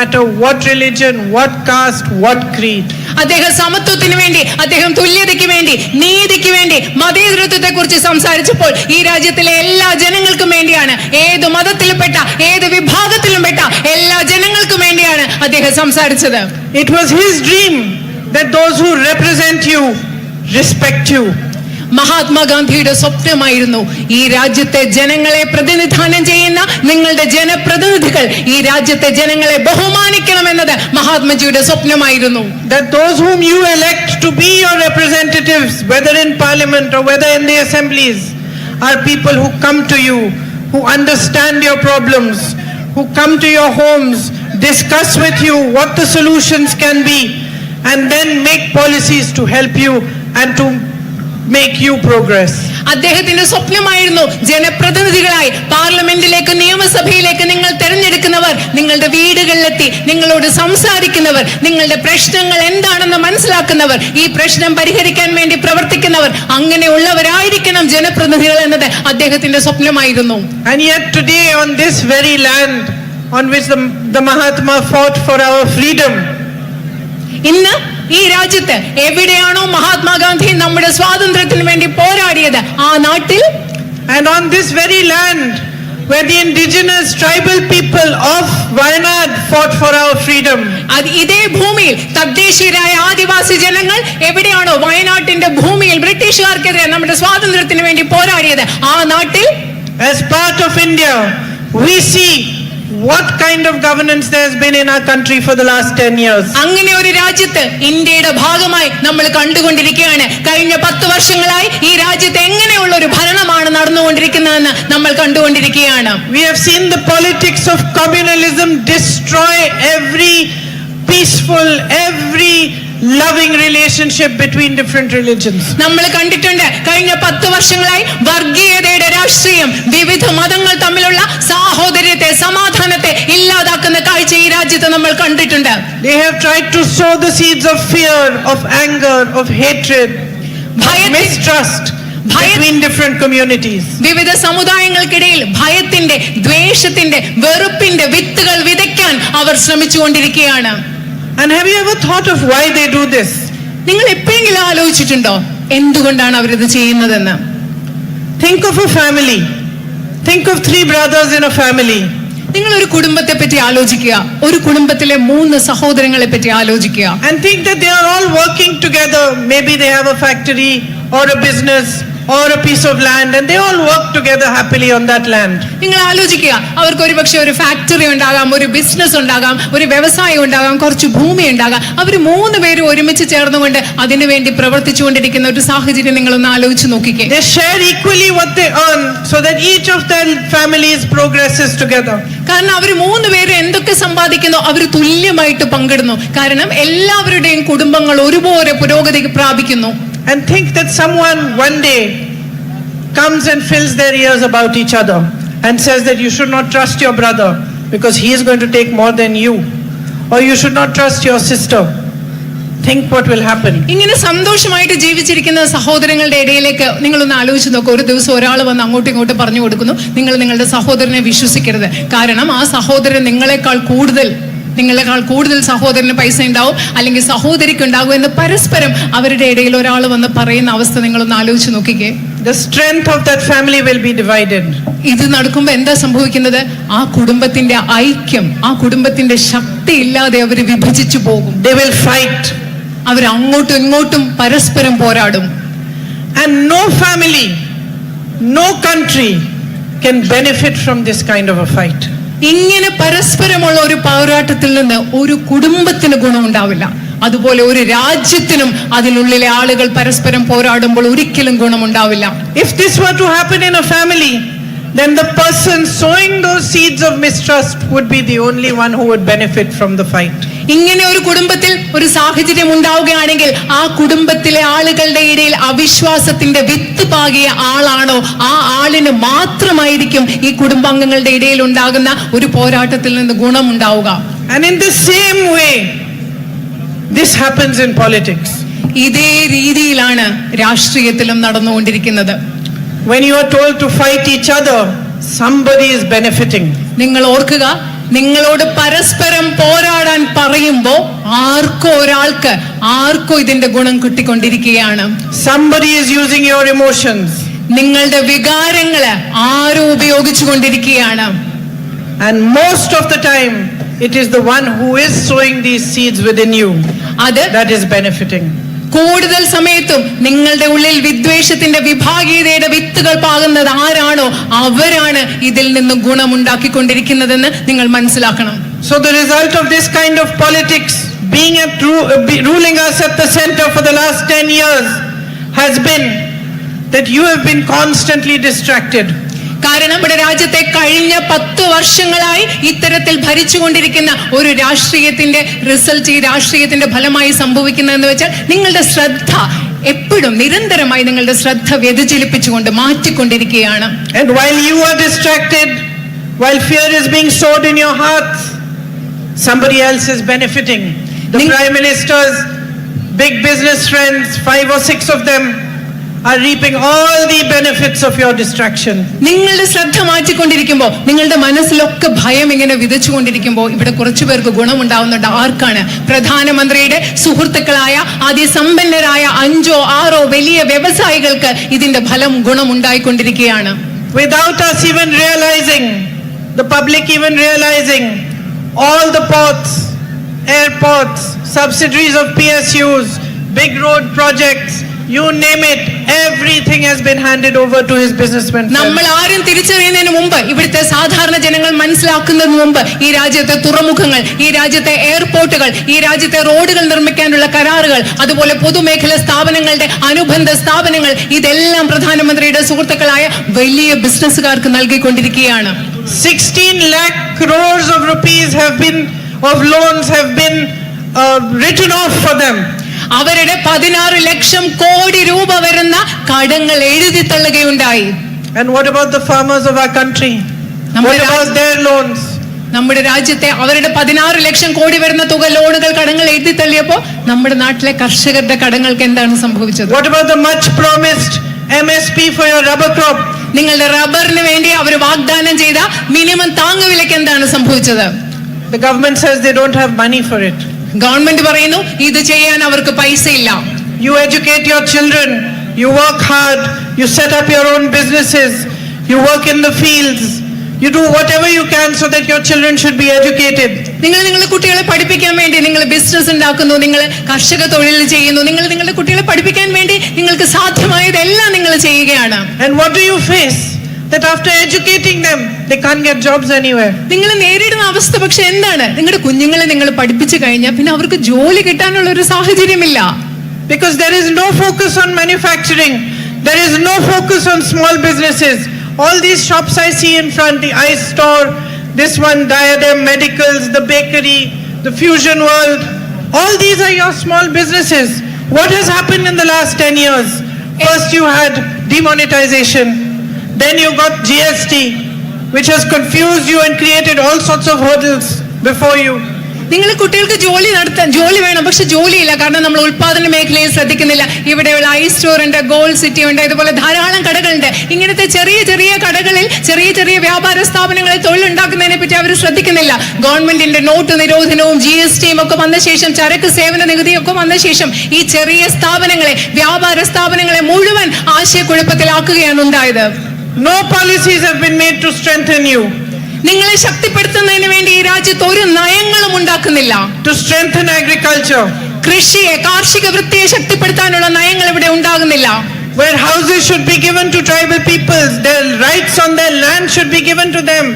matter what religion, what caste, what creed. അദ്ദേഹം സമത്വത്തിന് വേണ്ടി, അദ്ദേഹം തുല്യതയ്ക്ക് വേണ്ടി, നീതിക്ക് വേണ്ടി, മതേതരത്വത്തെ കുറിച്ച് സംസാരിച്ചപ്പോൾ ഈ രാജ്യത്തിലെ എല്ലാ ജനങ്ങൾക്കും വേണ്ടിയാണ്, ഏത് മതത്തിൽപ്പെട്ട ഏത് വിഭാഗത്തിലും പെട്ട എല്ലാ ജനങ്ങൾക്കും വേണ്ടിയാണ് അദ്ദേഹം സംസാരിച്ചത്. It was his dream that those who represent you respect you. മഹാത്മാഗാന്ധിയുടെ സ്വപ്നമായിരുന്നു ഈ രാജ്യത്തെ ജനങ്ങളെ പ്രതിനിധാനം ചെയ്യുന്ന നിങ്ങളുടെ ജനപ്രതിനിധികൾ ഈ രാജ്യത്തെ ജനങ്ങളെ ബഹുമാനിക്കണമെന്നത് മഹാത്മജിയുടെ സ്വപ്നമായിരുന്നു. That those whom you elect to be your representatives, whether in parliament or whether in the assemblies, are people who come to you, who understand your problems, who come to your homes, discuss with you what the solutions can be, and then make policies to help you and to make you progress. അദ്ദേഹത്തിന്റെ സ്വപ്നമായിരുന്നു ജനപ്രതിനിധികളായി പാർലമെന്റിലേക്ക്, നിയമസഭയിലേക്ക് നിങ്ങൾ തെരഞ്ഞെടുക്കുന്നവർ നിങ്ങളുടെ വീടുകളിലെത്തി നിങ്ങളോട് സംസാരിക്കുന്നവർ, നിങ്ങളുടെ പ്രശ്നങ്ങൾ എന്താണെന്ന് മനസ്സിലാക്കുന്നവർ, ഈ പ്രശ്നം പരിഹരിക്കാൻ വേണ്ടി പ്രവർത്തിക്കുന്നവർ, അങ്ങനെയുള്ളവരായിരിക്കണം ജനപ്രതിനിധികൾ എന്നത് അദ്ദേഹത്തിന്റെ സ്വപ്നമായിരുന്നു. And yet today on this very land on which the Mahatma fought for our freedom, ഇന്ന് ഈ രാജ്യത്ത് എവിടെയാണോ മഹാത്മാഗാന്ധി നമ്മുടെ സ്വാതന്ത്ര്യത്തിന് വേണ്ടി പോരാടിയത് ആ നാട്ടിൽ, and on this very land where the indigenous tribal people of Wayanad fought for our freedom, ഇതേ ഭൂമിയിൽ തദ്ദേശീയരായ ആദിവാസി ജനങ്ങൾ എവിടെയാണോ വയനാട്ടിന്റെ ഭൂമിയിൽ ബ്രിട്ടീഷുകാർക്കെതിരെ നമ്മുടെ സ്വാതന്ത്ര്യത്തിന് വേണ്ടി പോരാടിയത് ആ നാട്ടിൽ, as part of India, we see what kind of governance there has been in our country for the last 10 years. അങ്ങനെ ഒരു രാജ്യത്ത് ഇന്ത്യയുടെ ഭാഗമായി നമ്മൾ കണ്ടുകൊണ്ടിരിക്കുകയാണ്. കഴിഞ്ഞ 10 വർഷങ്ങളായി ഈ രാജ്യത്ത് എങ്ങനെയുള്ള ഒരു ഭരണമാണ് നടന്നുകൊണ്ടിരിക്കുന്നതെന്ന് നമ്മൾ കണ്ടുകൊണ്ടിരിക്കുകയാണ്. We have seen the politics of communalism destroy every peaceful, every loving relationship between different religions. നമ്മൾ കണ്ടിട്ടുണ്ട് കഴിഞ്ഞ 10 വർഷങ്ങളായി വർഗീയതയുടെ രാഷ്ട്രീയം, വിവിധ മതങ്ങൾ തമ്മിലുള്ള സാഹോദര്യത്തെ, സമാധാനത്തെ ഇല്ലാതാക്കുന്ന കാഴ്ച ഈ രാജ്യത്ത് നമ്മൾ കണ്ടിട്ടുണ്ട്. They have tried to sow the seeds of fear, of anger, of hatred, of mistrust between different communities. വിവിധ സമുദായങ്ങൾക്കിടയിൽ ഭയത്തിന്റെ, ദ്വേഷത്തിന്റെ, വെറുപ്പിന്റെ വിത്തുകൾ വിതയ്ക്കാൻ അവർ ശ്രമിച്ചുകൊണ്ടിരിക്കുകയാണ്. And have you ever thought of why they do this? നിങ്ങൾ എപ്പോഴെങ്കിലും ആലോചിച്ചിട്ടുണ്ടോ എന്തുകൊണ്ടാണ് അവരിത് ചെയ്യുന്നതെന്ന്? Think of a family. Think of 3 brothers in a family. നിങ്ങൾ ഒരു കുടുംബത്തെ പറ്റി ആലോചിക്കുക, ഒരു കുടുംബത്തിലെ 3 സഹോദരങ്ങളെ പറ്റി ആലോചിക്കുക. And think that they are all working together. Maybe they have a factory or a business or a piece of land, and they all work together happily on that land. നിങ്ങൾ ആലോചിക്കുക, അവർക്ക് ഒരുപക്ഷെ ഒരു ഫാക്ടറി ഉണ്ടാകാം, ഒരു business ഉണ്ടാകാം, ഒരു വ്യവസായം ഉണ്ടാകാം, കുറച്ച് ഭൂമി ഉണ്ടാകാം. അവർ 3 പേരും ഒരുമിച്ച് ചേർന്നുകൊണ്ട് അതിനുവേണ്ടി പ്രവർത്തിച്ചുകൊണ്ടിരിക്കുന്ന ഒരു സാഹചര്യം നിങ്ങളൊന്ന് ആലോചിച്ച് നോക്കിക്കേ. They share equally what they earn so that each of their families progresses together. കാരണം അവർ 3 പേരും എന്തൊക്കെ സമ്പാദിക്കുന്നോ അവർ തുല്യമായിട്ട് പങ്കിടുന്നു. കാരണം എല്ലാവരുടെയും കുടുംബങ്ങൾ ഒരുപോലെ പുരോഗതി പ്രാപിക്കുന്നു. And think that someone one day comes and fills their ears about each other and says that you should not trust your brother because he is going to take more than you, or you should not trust your sister. Think what will happen. ഇങ്ങനെ സന്തോഷമായിട്ട് ജീവിച്ചിരിക്കുന്ന സഹോദരങ്ങളുടെ ഇടയിലേക്ക് നിങ്ങളൊന്ന് ആലോചിച്ച് നോക്കുക. ഒരു ദിവസം ഒരാൾ വന്ന് അങ്ങോട്ടും ഇങ്ങോട്ടും പറഞ്ഞു കൊടുക്കുന്നു, നിങ്ങൾ നിങ്ങളുടെ സഹോദരനെ വിശ്വസിക്കരുത്, കാരണം ആ സഹോദരൻ നിങ്ങളെക്കാൾ കൂടുതൽ സഹോദരന് പൈസ ഉണ്ടാവും, അല്ലെങ്കിൽ സഹോദരിക്ക് ഉണ്ടാകും എന്ന് പരസ്പരം അവരുടെ ഇടയിൽ ഒരാൾ വന്ന് പറയുന്ന അവസ്ഥ നിങ്ങളൊന്ന് ആലോചിച്ച് നോക്കിക്കേ. The strength of that family will be divided. ഇത് നടക്കുമ്പോൾ എന്താ സംഭവിക്കുന്നത്? ആ കുടുംബത്തിന്റെ ഐക്യം, ആ കുടുംബത്തിന്റെ ശക്തി ഇല്ലാതെ അവർ വിഭജിച്ചു പോകും. They will fight. അവർ അങ്ങോട്ടും ഇങ്ങോട്ടും പരസ്പരം പോരാടും. And no family, no country can benefit from this kind of a fight. ഇങ്ങനെ പരസ്പരമുള്ള ഒരു പോരാട്ടത്തിൽ നിന്ന് ഒരു കുടുംബത്തിന് ഗുണമുണ്ടാവില്ല. അതുപോലെ ഒരു രാജ്യത്തിനും അതിനുള്ളിലെ ആളുകൾ പരസ്പരം പോരാടുമ്പോൾ ഒരിക്കലും ഗുണമുണ്ടാവില്ല. If this were to happen in a family, then the person sowing those seeds of mistrust would be the only one who would benefit from the fight. ഇങ്ങനെ ഒരു കുടുംബത്തിൽ ഒരു സാഹചര്യം ഉണ്ടാവുകയാണെങ്കിൽ ആ കുടുംബത്തിലെ ആളുകളുടെ ഇടയിൽ അവിശ്വാസത്തിന്റെ വിത്ത് പാകിയ ആളാണോ ആ ആളിന് മാത്രമായിരിക്കും ഈ കുടുംബാംഗങ്ങളുടെ ഇടയിൽ ഉണ്ടാകുന്ന ഒരു പോരാട്ടത്തിൽ നിന്ന് ഗുണമുണ്ടാവുക. And in the same way this happens in politics. ഇതേ രീതിയിലാണ് രാഷ്ട്രീയത്തിലും നടന്നുകൊണ്ടിരിക്കുന്നത്. When you are told to fight each other, somebody is benefiting. നിങ്ങൾ ഓർക്കുക, നിങ്ങളോട് പരസ്പരം പോരാടാൻ പറയുമ്പോ ആർക്കോ ഇതിന്റെ ഗുണം കിട്ടിക്കൊണ്ടിരിക്കുകയാണ്. Somebody is using your emotions. നിങ്ങളുടെ വികാരങ്ങള് ആരോ ഉപയോഗിച്ചു കൊണ്ടിരിക്കുകയാണ്. And most of the time, it is the one who is sowing these seeds within you that is benefiting. കൂടുതൽ സമയത്തും നിങ്ങളുടെ ഉള്ളിൽ വിദ്വേഷത്തിന്റെ വിഭാഗീയതയുടെ വിത്തുകൾ പാകുന്നത് ആരാണോ അവരാണ് ഇതിൽ നിന്ന് ഗുണമുണ്ടാക്കിക്കൊണ്ടിരിക്കുന്നതെന്ന് നിങ്ങൾ മനസ്സിലാക്കണം. So the result of this kind of politics ruling us at the center for the last 10 years has been that you have been constantly distracted. കാരണം നമ്മുടെ രാജ്യത്തെ കഴിഞ്ഞ 10 വർഷങ്ങളായി ഇത്തരത്തിൽ ഭരിച്ചുകൊണ്ടിരിക്കുന്ന ഒരു രാഷ്ട്രീയത്തിന്റെ റിസൾട്ട്, ഈ രാഷ്ട്രീയത്തിന്റെ ഫലമായി സംഭവിക്കുന്നതെന്ന് വെച്ചാൽ നിങ്ങളുടെ ശ്രദ്ധ എപ്പോഴും നിരന്തരമായി നിങ്ങളുടെ ശ്രദ്ധ വ്യതിചലിപ്പിച്ചുകൊണ്ട് മാറ്റിക്കൊണ്ടിരിക്കുകയാണ്. And while you are distracted, while fear is being sowed in your hearts, somebody else is benefiting. The Prime Minister's big business friends, 5 or 6 of them, are reaping all the benefits of your distraction. നിങ്ങളുടെ ശ്രദ്ധ മാറ്റിക്കൊണ്ടിരിക്കുമ്പോൾ, നിങ്ങളുടെ മനസ്സിലൊക്കെ ഭയം ഇങ്ങനെ വിതച്ചുകൊണ്ടിരിക്കുമ്പോൾ ഇവിടെ കുറച്ചു പേർക്ക് ഗുണമുണ്ടാവുന്നുണ്ട്. ആർക്കാണ്? പ്രധാനമന്ത്രിയുടെ സുഹൃത്തുക്കളായ അതിസമ്പന്നരായ 5 or 6 വലിയ വ്യവസായികൾക്ക് ഇതിന്റെ ഫലം ഗുണമുണ്ടായിക്കൊണ്ടിരിക്കുകയാണ്. Without us even realizing, the public even realizing, all the ports, airports, subsidiaries of PSUs, big road projects, you name it, everything has been handed over to his businessmen. നമ്മൾ ആരും തിരിച്ചറിയുന്നതിന് മുമ്പ്, ഇവിടുത്തെ സാധാരണ ജനങ്ങൾ മനസ്സിലാക്കുന്നതിന് മുമ്പ് ഈ രാജ്യത്തെ തുറമുഖങ്ങൾ, ഈ രാജ്യത്തെ എയർപോർട്ടുകൾ, ഈ രാജ്യത്തെ റോഡുകൾ നിർമ്മിക്കാനുള്ള കരാറുകൾ, അതുപോലെ പൊതുമേഖലാ സ്ഥാപനങ്ങളുടെ അനുബന്ധ സ്ഥാപനങ്ങൾ, ഇതെല്ലാം പ്രധാനമന്ത്രിയുടെ സുഹൃത്തുക്കളായ വലിയ ബിസിനസ്സുകാർക്ക് നൽകിക്കൊണ്ടിരിക്കുകയാണ്. 16 lakh crores of rupees of loans have been written off for them. അവരുടെ 16 ലക്ഷം കോടി രൂപ വരുന്ന കടങ്ങൾ എഴുതി തള്ളുകയുണ്ടായി. And what about the farmers of our country? What about their loans? നമ്മുടെ രാജ്യത്തെ അവരുടെ 16 ലക്ഷം കോടി വരുന്ന തുക ലോണുകൾ, കടങ്ങൾ എഴുതി തള്ളിയപ്പോൾ നമ്മുടെ നാട്ടിലെ കർഷകരുടെ കടങ്ങൾക്ക് എന്താണ് സംഭവിച്ചത്? What about the much promised MSP for your rubber crop? നിങ്ങളുടെ റബ്ബറിന് വേണ്ടി അവർ വാഗ്ദാനം ചെയ്ത മിനിമം താങ്ങുവിലയ്ക്ക് എന്താണ് സംഭവിച്ചത്? The government says they don't have money for it. Government പറയുന്നു ഇത് ചെയ്യാൻ അവർക്ക് പൈസയില്ല. You educate your children, you work hard, you set up your own businesses, you work in the fields, you do whatever you can so that your children should be educated. നിങ്ങൾ നിങ്ങളുടെ കുട്ടികളെ പഠിപ്പിക്കാൻ വേണ്ടി നിങ്ങൾ ബിസിനസ് ഉണ്ടാക്കുന്നു, നിങ്ങൾ കർഷക തൊഴിൽ ചെയ്യുന്നു, നിങ്ങൾ നിങ്ങളുടെ കുട്ടികളെ പഠിപ്പിക്കാൻ വേണ്ടി നിങ്ങൾക്ക് സാധ്യമായതെല്ലാം നിങ്ങൾ ചെയ്യുകയാണ്. And what do you face? That after educating them, they can't get jobs anywhere. നിങ്ങൾ നേരിടുന്ന അവസ്ഥ പക്ഷെ എന്താണ്? നിങ്ങളുടെ കുഞ്ഞുങ്ങളെ നിങ്ങൾ പഠിപ്പിച്ചു കഴിഞ്ഞാൽ പിന്നെ അവർക്ക് ജോലി കിട്ടാനുള്ള ഒരു സാഹചര്യമില്ല. Because there is no focus on manufacturing, there is no focus on small businesses. All these shops I see in front, the ice store, this one, Diadem Medicals, the bakery, the Fusion World, all these are your small businesses. What has happened in the last 10 years? First you had demonetization, then you got GST, which has confused you and created all sorts of hurdles before you. നിങ്ങൾ കുട്ടികൾക്ക് ജോലി വേണം, പക്ഷെ ജോലിയില്ല. കാരണം നമ്മൾ ഉൽപാദന മേഖലയിൽ ശ്രദ്ധിക്കുന്നില്ല. ഇവിടെയുള്ള ഐ സ്റ്റോർ ഉണ്ട്, ഗോൾഡ് സിറ്റി ഉണ്ട്, ഇതുപോലെ ധാരാളം കടകളുണ്ട്. ഇങ്ങനത്തെ ചെറിയ ചെറിയ കടകളിൽ ചെറിയ ചെറിയ വ്യാപാര സ്ഥാപനങ്ങളിൽ തൊഴിലുണ്ടാക്കുന്നതിനെ പറ്റി അവർ ശ്രദ്ധിക്കുന്നില്ല. ഗവൺമെന്റിന്റെ നോട്ട് നിരോധനവും GSTയും ഒക്കെ വന്ന ശേഷം, ചരക്ക് സേവന നികുതിയൊക്കെ വന്ന ശേഷം ഈ ചെറിയ സ്ഥാപനങ്ങളെ, വ്യാപാര സ്ഥാപനങ്ങളെ മുഴുവൻ ആശയക്കുഴപ്പത്തിലാക്കുകയാണ് ഉണ്ടായത്. No policies have been made to strengthen you. നിങ്ങളെ ശക്തിപ്പെടുത്തുന്നതിന് വേണ്ടി ഈ രാജ്യത്ത് ഒരു നയങ്ങളും ഉണ്ടാക്കുന്നില്ല. To strengthen agriculture, കൃഷിയെ, കാർഷിക വൃത്തിയെ ശക്തിപ്പെടുത്താനുള്ള നയങ്ങൾ ഇവിടെ ഉണ്ടാകുന്നില്ല. Where houses should be given to tribal peoples, their rights on their land should be given to them.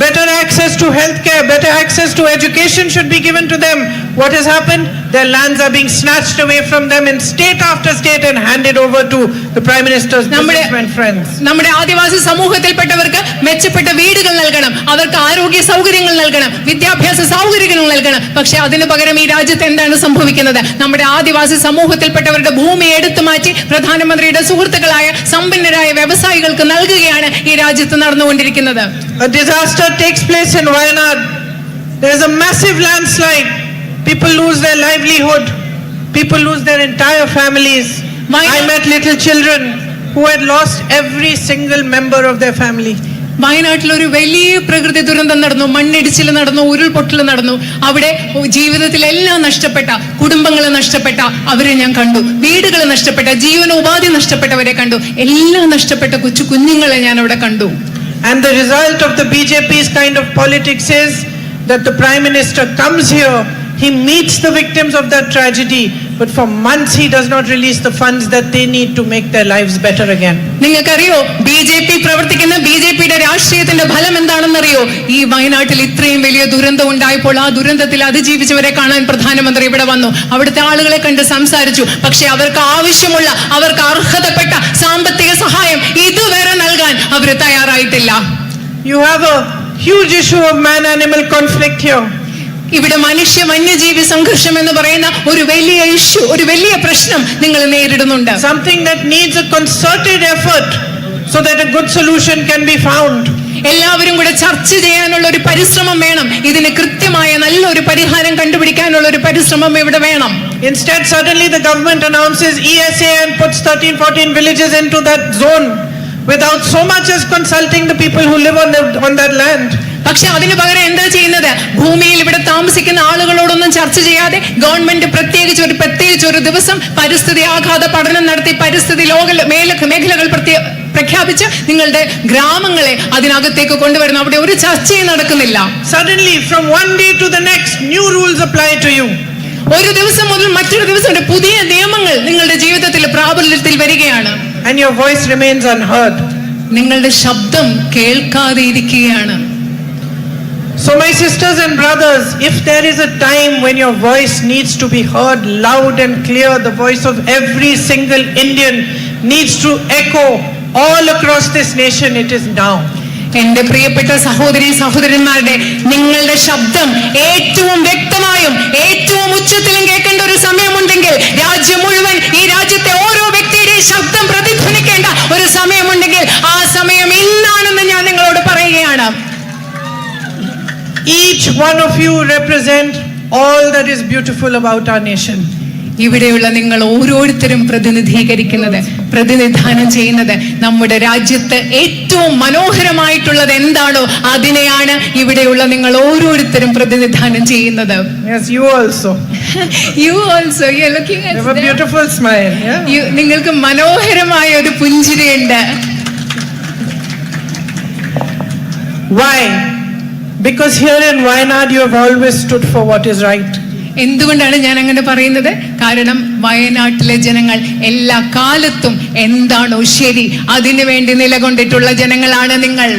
Better access to healthcare, better access to education should be given to them. What has happened? Their lands are being snatched away from them in state after state and handed over to the Prime Minister's businessmen friends. നമ്മുടെ ആദിവാസി സമൂഹത്തിൽപ്പെട്ടവർക്ക് മെച്ചപ്പെട്ട വീടുകൾ നൽകണം, അവർക്ക് ആരോഗ്യ സൗകര്യങ്ങൾ നൽകണം, വിദ്യാഭ്യാസ സൗകര്യങ്ങൾ നൽകണം. പക്ഷെ അതിനു പകരം ഈ രാജ്യത്ത് എന്താണ് സംഭവിക്കുന്നത്? നമ്മുടെ ആദിവാസി സമൂഹത്തിൽപ്പെട്ടവരുടെ ഭൂമി എടുത്തു മാറ്റി പ്രധാനമന്ത്രിയുടെ സുഹൃത്തുക്കളായ സമ്പന്നരായ വ്യവസായികൾക്ക് നൽകുകയാണ് ഈ രാജ്യത്ത് നടന്നുകൊണ്ടിരിക്കുന്നത്. A disaster takes place in Wayanad. There is a massive landslide. People lose their livelihood. People lose their entire families. I met little children who had lost every single member of their family. വയനാട്ടിൽ ഒരു വലിയ പ്രകൃതി ദുരന്തം നടന്നു, മണ്ണിടിച്ചിൽ നടന്നു, ഉരുൾപൊട്ടൽ നടന്നു. അവിടെ ജീവിതത്തിലെല്ലാം നഷ്ടപ്പെട്ട, കുടുംബങ്ങൾ നഷ്ടപ്പെട്ട അവരെ ഞാൻ കണ്ടു, വീടുകൾ നഷ്ടപ്പെട്ട, ജീവനോപാധി നഷ്ടപ്പെട്ടവരെ കണ്ടു, എല്ലാം നഷ്ടപ്പെട്ട കൊച്ചു കുഞ്ഞുങ്ങളെ ഞാൻ അവിടെ കണ്ടു. And the result of the BJP's kind of politics is that the Prime Minister comes here, he meets the victims of that tragedy, but for months he does not release the funds that they need to make their lives better again. നിങ്ങൾക്കറിയോ BJP പ്രവർത്തിക്കുന്ന BJPയുടെ രാഷ്ട്രീയത്തിന്റെ ഫലം എന്താണെന്നറിയോ? ഈ വയനാട്ടിൽ ഇത്രയും വലിയ ദുരന്തം ഉണ്ടായപ്പോൾ ആ ദുരന്തത്തിൽ അതിജീവിച്ചവരെ കാണാൻ പ്രധാനമന്ത്രി ഇവിടെ വന്നു, അവിടുത്തെ ആളുകളെ കണ്ട് സംസാരിച്ചു. പക്ഷെ അവർക്ക് ആവശ്യമുള്ള, അവർക്ക് അർഹതപ്പെട്ട സാമ്പത്തിക സഹായം ഇതുവരെ നൽകാൻ അവർ തയ്യാറായിട്ടില്ല. You have a huge issue of man-animal conflict here. ഇവിടെ മനുഷ്യ വന്യജീവി സംഘർഷം എന്ന് പറയുന്ന ഒരു വലിയ ഇഷ്യൂ, ഒരു വലിയ പ്രശ്നം നിങ്ങൾ നേരിടുന്നുണ്ട്. Something that needs a concerted effort so that a good solution can be found. എല്ലാവരും കൂടെ ചർച്ച ചെയ്യാനുള്ള ഒരു പരിശ്രമം വേണം. ഇതിന് കൃത്യമായ നല്ലൊരു പരിഹാരം കണ്ടുപിടിക്കാനുള്ള ഒരു പരിശ്രമം ഇവിടെ വേണം. Instead, suddenly the government announces ESA and puts 13-14 villages into that zone without so much as consulting the people who live on that land. പക്ഷെ അതിന് പകരം എന്താ ചെയ്യുന്നത്? ഭൂമിയിൽ ഇവിടെ താമസിക്കുന്ന ആളുകളോടൊന്നും ചർച്ച ചെയ്യാതെ ഗവൺമെന്റ് പ്രത്യേകിച്ച് ഒരു ദിവസം പരിസ്ഥിതി ആഘാത പഠനം നടത്തി പരിസ്ഥിതി മേഖലകൾ പ്രഖ്യാപിച്ച് നിങ്ങളുടെ ഗ്രാമങ്ങളെ അതിനകത്തേക്ക് കൊണ്ടുവരുന്നു. അവിടെ ഒരു ചർച്ചയും നടക്കുന്നില്ല. Suddenly from one day to the next new rules apply to you. ഒരു ദിവസം മുതൽ മറ്റൊരു ദിവസം പുതിയ നിയമങ്ങൾ നിങ്ങളുടെ ജീവിതത്തിൽ പ്രാബല്യത്തിൽ വരികയാണ്. And your voice remains unheard. നിങ്ങളുടെ ശബ്ദം കേൾക്കാതെ ഇരിക്കുകയാണ്. So my sisters and brothers, if there is a time when your voice needs to be heard loud and clear, the voice of every single Indian needs to echo all across this nation, it is now. എന്റെ പ്രിയപ്പെട്ട സഹോദരന്മാരുടെ നിങ്ങളുടെ ശബ്ദം ഏറ്റവും വ്യക്തമായും ഏറ്റവും ഉച്ചത്തിലും കേൾക്കേണ്ട ഒരു സമയമുണ്ടെങ്കിൽ, രാജ്യം മുഴുവൻ, ഈ രാജ്യത്തെ ഓരോ വ്യക്തിയുടെയും ശബ്ദം പ്രതിധ്വനിക്കേണ്ട ഒരു സമയമുണ്ടെങ്കിൽ ആ സമയം ഇന്നാണെന്ന് ഞാൻ നിങ്ങളോട് പറയുകയാണ്. Each one of you represent all that is beautiful about our nation. ഇവിടെയുള്ള നിങ്ങൾ ഓരോരുത്തരും പ്രതിനിധാനം ചെയ്യുന്നത് നമ്മുടെ രാജ്യത്ത് ഏറ്റവും മനോഹരമായിട്ടുള്ളത് എന്താണോ അതിനെയാണ് ഇവിടെയുള്ള നിങ്ങൾ ഓരോരുത്തരും പ്രതിനിധാനം ചെയ്യുന്നത്. Yes, you also. You're looking at them. You have a beautiful smile. Yeah. നിങ്ങൾക്ക് മനോഹരമായ ഒരു പുഞ്ചിരിയുണ്ട്. Why? Because here in Wayanad you have always stood for what is right. എന്തുകൊണ്ടാണ് ഞാൻ അങ്ങനെ പറയുന്നത്? കാരണം വയനാട്ടിലെ ജനങ്ങൾ എല്ലാ കാലത്തും എന്താണോ ശരി അതിനു വേണ്ടി നിലകൊണ്ടിട്ടുള്ള ജനങ്ങളാണ് നിങ്ങൾ.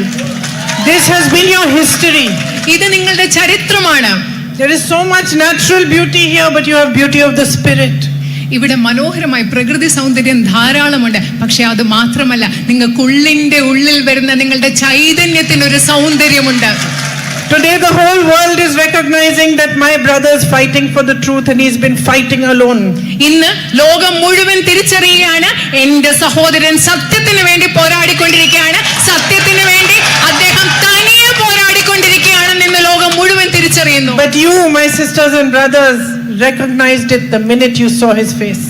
This has been your history. ഇത് നിങ്ങളുടെ ചരിത്രമാണ്. There is so much natural beauty here, but you have beauty of the spirit. ഇവിടെ മനോഹരമായ പ്രകൃതി സൗന്ദര്യം ധാരാളമുണ്ട്. പക്ഷെ അത് മാത്രമല്ല, നിങ്ങൾക്കുള്ളിന്റെ ഉള്ളിൽ വരുന്ന നിങ്ങളുടെ ചൈതന്യത്തിന് ഒരു സൗന്ദര്യമുണ്ട്. Today the whole world is recognizing that my brother is fighting for the truth and he's been fighting alone. ഇന്ന് ലോകം മുഴുവൻ തിരിച്ചറിയുകയാണ് എന്റെ സഹോദരൻ സത്യത്തിന് വേണ്ടി പോരാടിക്കൊണ്ടിരിക്കുകയാണ്, സത്യത്തിന് വേണ്ടി അദ്ദേഹം തനിയെ പോരാടിക്കൊണ്ടിരിക്കുകയാണെന്ന് ഇന്ന് ലോകം മുഴുവൻ തിരിച്ചറിയുന്നു. But you, my sisters and brothers, recognized it the minute you saw his face.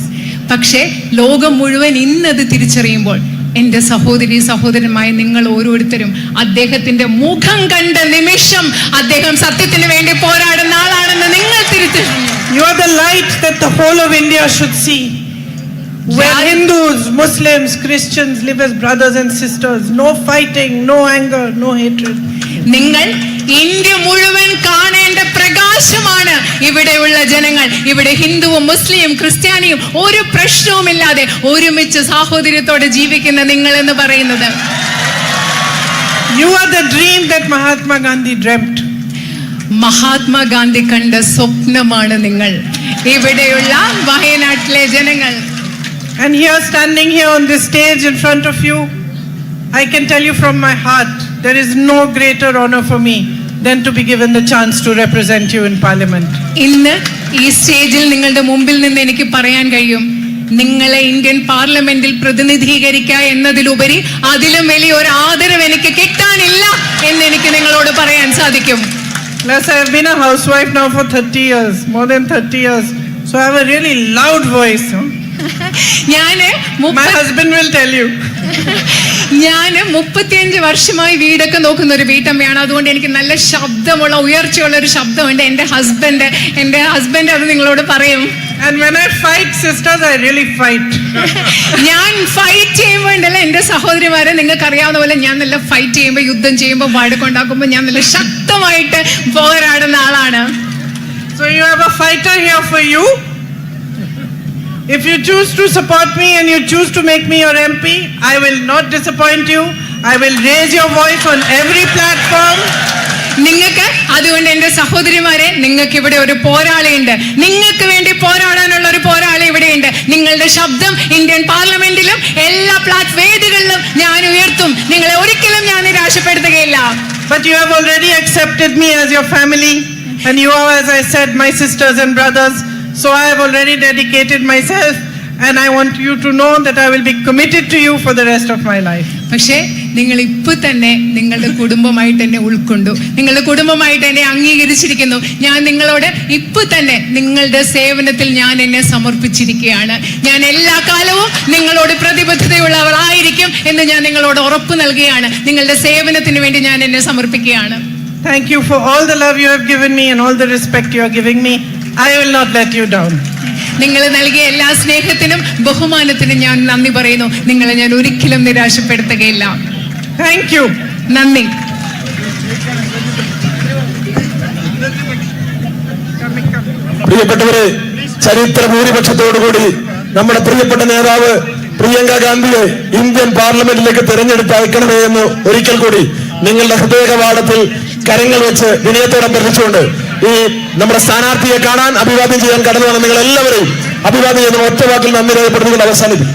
പക്ഷേ ലോകം മുഴുവൻ ഇന്നത് തിരിച്ചറിയുമ്പോൾ എന്റെ സഹോദരന്മായ നിങ്ങൾ ഓരോരുത്തരും അദ്ദേഹത്തിന്റെ മുഖം കണ്ട നിമിഷം അദ്ദേഹം സത്യത്തിന് വേണ്ടി പോരാടുന്ന ആളാണെന്ന് നിങ്ങൾ തിരിച്ചറിഞ്ഞു. You are the light that the whole of India should see. Where Hindus, Muslims, Christians live as brothers and sisters. No fighting, no anger, no hatred. നിങ്ങൾ ഇന്ത്യ മുഴുവൻ കാണേണ്ട പ്രകാശമാണ് ഇവിടെയുള്ള ജനങ്ങൾ. ഇവിടെ ഹിന്ദുവും മുസ്ലിം ക്രിസ്ത്യാനിയും ഒരു പ്രശ്നവുമില്ലാതെ ഒരുമിച്ച് സാഹോദര്യത്തോടെ ജീവിക്കുന്ന നിങ്ങൾ എന്ന് പറയുന്നത്. You are the dream that Mahatma Gandhi dreamt. Mahatma Gandhi കണ്ട സ്വപ്നമാണ് നിങ്ങൾ, ഇവിടെയുള്ള വയനാട്ടിലെ ജനങ്ങൾ. And here, standing here on this stage in front of you, I can tell you from my heart, there is no greater honor for me than to be given the chance to represent you in Parliament. ഇന്ന് ഈ സ്റ്റേജിൽ നിങ്ങളുടെ മുമ്പിൽ നിന്ന് എനിക്ക് പറയാൻ കഴിയും, നിങ്ങളെ ഇന്ത്യൻ പാർലമെന്റിൽ പ്രതിനിധീകരിക്കുക എന്നതിലുപരി അതിലും വലിയ ഒരു ആദരവ് എനിക്ക് കിട്ടാനില്ല എന്ന് എനിക്ക് നിങ്ങളോട് പറയാൻ സാധിക്കും. Plus, I have been a housewife now for 30 years, more than 30 years. So I have a really loud voice. My husband will tell you. ഞാൻ 35 വർഷമായി വീടൊക്കെ നോക്കുന്ന ഒരു വീട്ടമ്മയാണ്. അതുകൊണ്ട് എനിക്ക് നല്ല ശബ്ദമുള്ള ഉയർച്ചയുള്ള ഒരു ശബ്ദമുണ്ട്. എൻ്റെ ഹസ്ബൻഡ് അത് നിങ്ങളോട് പറയും. And when I fight, sisters, I really fight. ഞാൻ ഫൈറ്റ് ചെയ്യുമ്പോൾ ഉണ്ടല്ലോ എൻ്റെ സഹോദരിമാരെ, നിങ്ങൾക്ക് അറിയാവുന്ന പോലെ ഞാൻ നല്ല ഫൈറ്റ് ചെയ്യുമ്പോൾ, യുദ്ധം ചെയ്യുമ്പോൾ, വഴക്കുണ്ടാക്കുമ്പോൾ ഞാൻ നല്ല ശക്തമായിട്ട് പോരാടുന്ന ആളാണ്. So you have a fighter here for you. If you choose to support me and you choose to make me your MP, I will not disappoint you. I will raise your voice on every platform. നിങ്ങൾക്ക് അതുകൊണ്ട് എൻ്റെ സഹോദരിമാരെ, നിങ്ങൾക്ക് ഇവിടെ ഒരു പോരാളിയുണ്ട്. നിങ്ങൾക്ക് വേണ്ടി പോരാടാനുള്ള ഒരു പോരാളി ഇവിടെയുണ്ട്. നിങ്ങളുടെ ശബ്ദം ഇന്ത്യൻ പാർലമെന്റിലും എല്ലാ വേദികളിലും ഞാൻ ഉയർത്തും. നിങ്ങളെ ഒരിക്കലും ഞാൻ നിരാശപ്പെടുത്തുകയില്ല. But you have already accepted me as your family, and you are, as I said, my sisters and brothers. So I have already dedicated myself, and I want you to know that I will be committed to you for the rest of my life. പക്ഷേ നിങ്ങൾ ഇപ്പൊ തന്നെ നിങ്ങളുടെ കുടുംബമായിട്ട് എന്നെ ഉൾക്കൊണ്ടു, നിങ്ങളുടെ കുടുംബമായിട്ട് എന്നെ അംഗീകരിച്ചിരിക്കുന്നു. ഞാൻ നിങ്ങളോട് ഇപ്പൊ തന്നെ നിങ്ങളുടെ സേവനത്തിൽ ഞാൻ എന്നെ സമർപ്പിച്ചിരിക്കുകയാണ്. ഞാൻ എല്ലാ കാലവും നിങ്ങളോട് പ്രതിബദ്ധതയുള്ളവളായിരിക്കും എന്ന് ഞാൻ നിങ്ങളോട് ഉറപ്പ് നൽകുകയാണ്. നിങ്ങളുടെ സേവനത്തിന് വേണ്ടി ഞാൻ എന്നെ സമർപ്പിക്കുകയാണ്. Thank you for all the love you have given me and all the respect you are giving me. I will not let you down. നിങ്ങൾ നൽകിയ എല്ലാ സ്നേഹത്തിനും ബഹുമാനത്തിനും ഞാൻ നന്ദി പറയുന്നു. നിങ്ങളെ ഞാൻ ഒരിക്കലും നിരാശപ്പെടുത്തുകയില്ല. Thank you. നന്ദി. പ്രിയപ്പെട്ടവരെ, ചരിത്ര ഭൂരിപക്ഷത്തോടുകൂടി നമ്മുടെ പ്രിയപ്പെട്ട നേതാവ് പ്രിയങ്ക ഗാന്ധിയെ ഇന്ത്യൻ പാർലമെന്റിലേക്ക് തെരഞ്ഞെടുത്ത് അയക്കണമേ എന്ന് ഒരിക്കൽ കൂടി നിങ്ങളുടെ ഹൃദയകവാടത്തിൽ കരങ്ങൾ വെച്ച് വിനയത്തോടെ അഭ്യർത്ഥിച്ചുകൊണ്ട് ഈ നമ്മുടെ സ്ഥാനാർത്ഥിയെ കാണാൻ, അഭിവാദ്യം ചെയ്യാൻ കടന്നു വന്ന നിങ്ങൾ എല്ലാവരെയും അഭിവാദ്യം ചെയ്യുന്ന ഒറ്റ വാക്കിൽ നന്ദി രേഖപ്പെടുത്തിക്കൊണ്ട് അവസാനിക്കും.